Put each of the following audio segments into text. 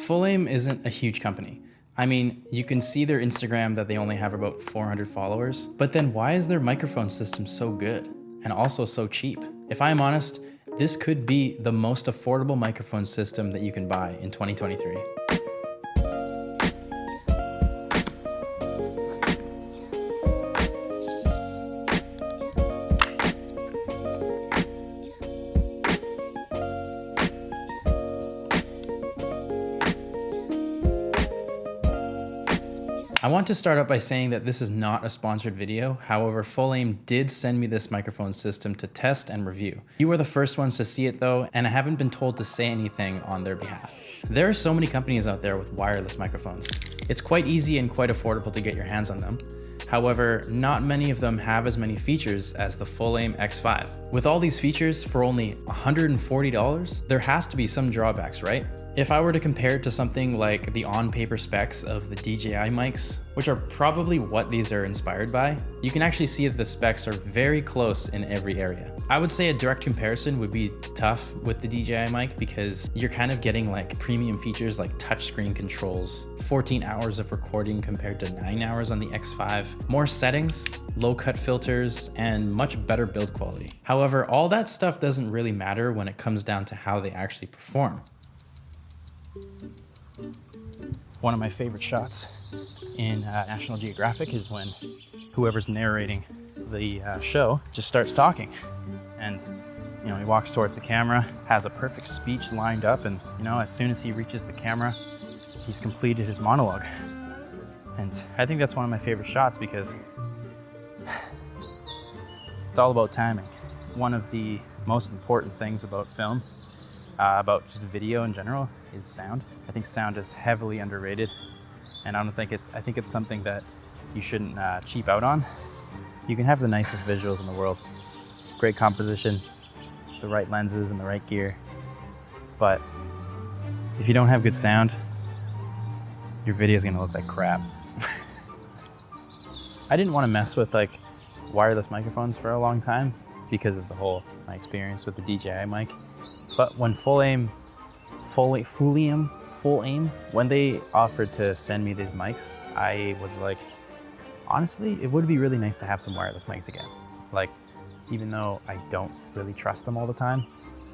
Fulaim isn't a huge company. I mean, you can see their Instagram that they only have about 400 followers, but then why is their microphone system so good and also so cheap? If I'm honest, this could be the most affordable microphone system that you can buy in 2023. I want to start out by saying that this is not a sponsored video. However, Fulaim did send me this microphone system to test and review. You were the first ones to see it though, and I haven't been told to say anything on their behalf. There are so many companies out there with wireless microphones. It's quite easy and quite affordable to get your hands on them. However, not many of them have as many features as the Fulaim X5. With all these features for only $140, there has to be some drawbacks, right? If I were to compare it to something like the on-paper specs of the DJI mics, which are probably what these are inspired by, you can actually see that the specs are very close in every area. I would say a direct comparison would be tough with the DJI mic because you're kind of getting like premium features like touchscreen controls, 14 hours of recording compared to 9 hours on the X5, more settings, low cut filters, and much better build quality. However, all that stuff doesn't really matter when it comes down to how they actually perform. One of my favorite shots in National Geographic is when whoever's narrating the show just starts talking. And he walks towards the camera, has a perfect speech lined up, and as soon as he reaches the camera, he's completed his monologue. And I think that's one of my favorite shots because it's all about timing. One of the most important things about film, about just video in general, is sound. I think sound is heavily underrated, and I think it's something that you shouldn't cheap out on. You can have the nicest visuals in the world, great composition, the right lenses and the right gear, but if you don't have good sound, your video is gonna look like crap. I didn't want to mess with like wireless microphones for a long time because of my experience with the DJI mic. But when Fulaim, when they offered to send me these mics, I was like, honestly, it would be really nice to have some wireless mics again. Like, even though I don't really trust them all the time,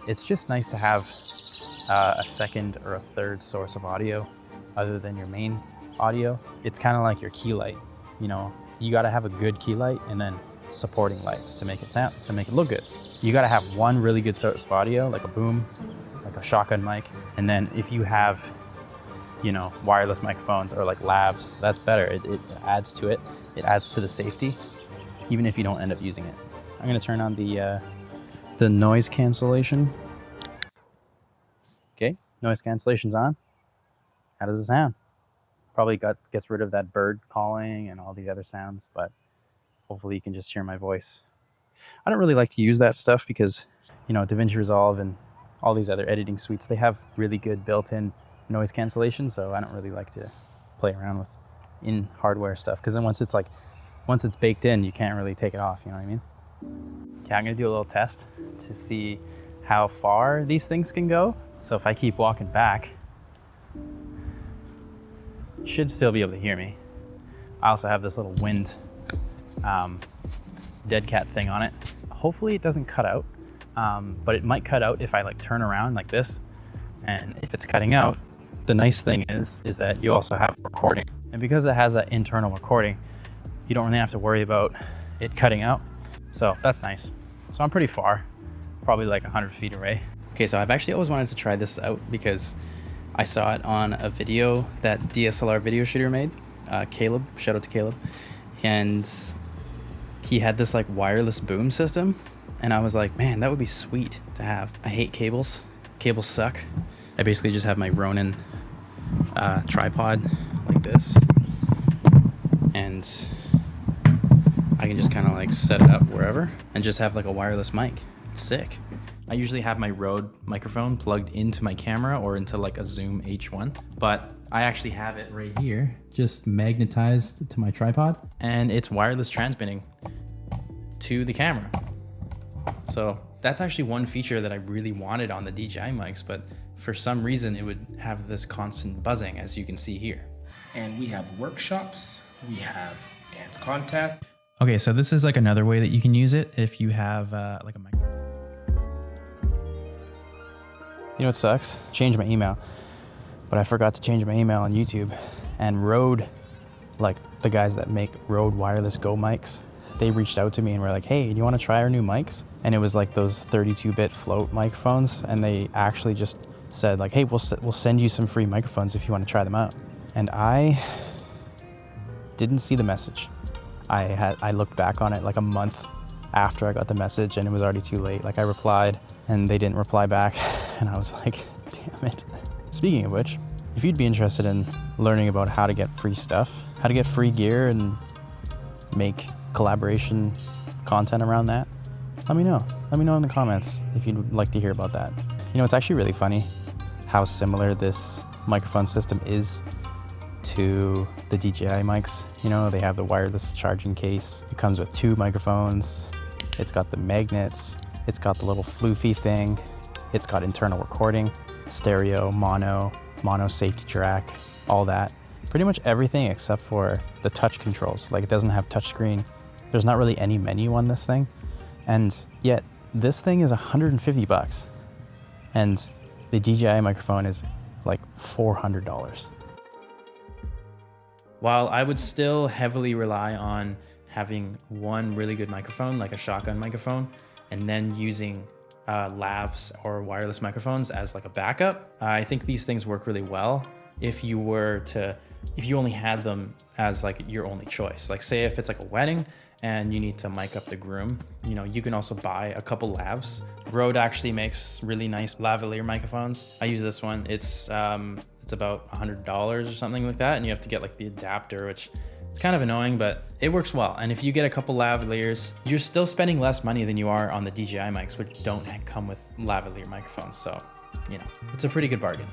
it's just nice to have a second or a third source of audio other than your main audio. It's kind of like your key light. You got to have a good key light and then supporting lights to make it look good. You got to have one really good source of audio, like a boom, like a shotgun mic, and then if you have wireless microphones or like lavs, that's better. It adds to it. It adds to the safety, even if you don't end up using it. I'm gonna turn on the noise cancellation. Okay, noise cancellation's on. How does it sound? Probably gets rid of that bird calling and all these other sounds, but hopefully you can just hear my voice. I don't really like to use that stuff because, DaVinci Resolve and all these other editing suites, they have really good built-in noise cancellation, so I don't really like to play around with in-hardware stuff, because then once it's baked in, you can't really take it off, you know what I mean? Okay, I'm gonna do a little test to see how far these things can go. So if I keep walking back, you should still be able to hear me. I also have this little wind dead cat thing on it. Hopefully it doesn't cut out, but it might cut out if I turn around like this. And if it's cutting out, the nice thing is that you also have recording. And because it has that internal recording, you don't really have to worry about it cutting out. So that's nice. So I'm pretty far, probably like 100 feet away. Okay, so I've actually always wanted to try this out because I saw it on a video that DSLR video shooter made, Caleb, shout out to Caleb. And he had this wireless boom system. And I was like, man, that would be sweet to have. I hate cables. Cables suck. I basically just have my Ronin tripod like this. And I can just kind of set it up wherever and just have a wireless mic. It's sick. I usually have my Rode microphone plugged into my camera or into a Zoom H1, but I actually have it right here, just magnetized to my tripod, and it's wireless transmitting to the camera. So that's actually one feature that I really wanted on the DJI mics, but for some reason it would have this constant buzzing, as you can see here. And we have workshops, we have dance contests. Okay, so this is like another way that you can use it if you have like a mic. You know what sucks? Changed my email, but I forgot to change my email on YouTube. And Rode, like the guys that make Rode wireless Go mics, they reached out to me and were like, hey, do you want to try our new mics? And it was like those 32-bit float microphones, and they actually just said like, hey, we'll send you some free microphones if you want to try them out. And I didn't see the message. I looked back on it like a month after I got the message, and it was already too late. Like I replied and they didn't reply back, and I was like, damn it. Speaking of which, if you'd be interested in learning about how to get free stuff, how to get free gear and make collaboration content around that, let me know. Let me know in the comments if you'd like to hear about that. You know, it's actually really funny how similar this microphone system is to the DJI mics. You know, they have the wireless charging case. It comes with 2 microphones. It's got the magnets. It's got the little floofy thing. It's got internal recording, stereo, mono safety track, all that. Pretty much everything except for the touch controls. Like it doesn't have touch screen. There's not really any menu on this thing. And yet this thing is $150. And the DJI microphone is like $400. While I would still heavily rely on having one really good microphone, like a shotgun microphone, and then using lavs or wireless microphones as like a backup, I think these things work really well if you only had them as like your only choice. Like say if it's like a wedding and you need to mic up the groom, you know, you can also buy a couple lavs. Rode actually makes really nice lavalier microphones. I use this one. It's about $100 or something like that, and you have to get like the adapter, which it's kind of annoying, but it works well. And if you get a couple lavaliers, you're still spending less money than you are on the DJI mics, which don't come with lavalier microphones. So, you know, it's a pretty good bargain.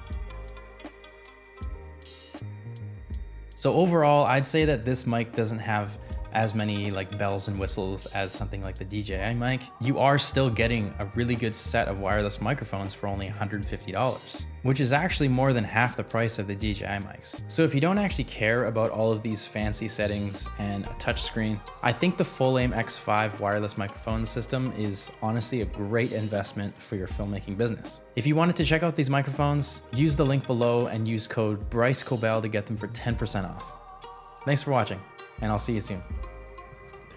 So overall, I'd say that this mic doesn't have as many like bells and whistles as something like the DJI mic. You are still getting a really good set of wireless microphones for only $150, which is actually more than half the price of the DJI mics. So if you don't actually care about all of these fancy settings and a touchscreen, I think the Fulaim X5 wireless microphone system is honestly a great investment for your filmmaking business. If you wanted to check out these microphones, use the link below and use code BryceCobell to get them for 10% off. Thanks for watching, and I'll see you soon.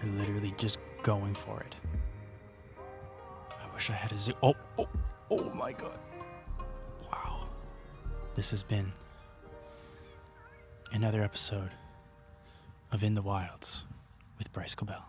They're literally just going for it. I wish I had a zoom. Oh my God. Wow. This has been another episode of In the Wilds with Bryce Cobell.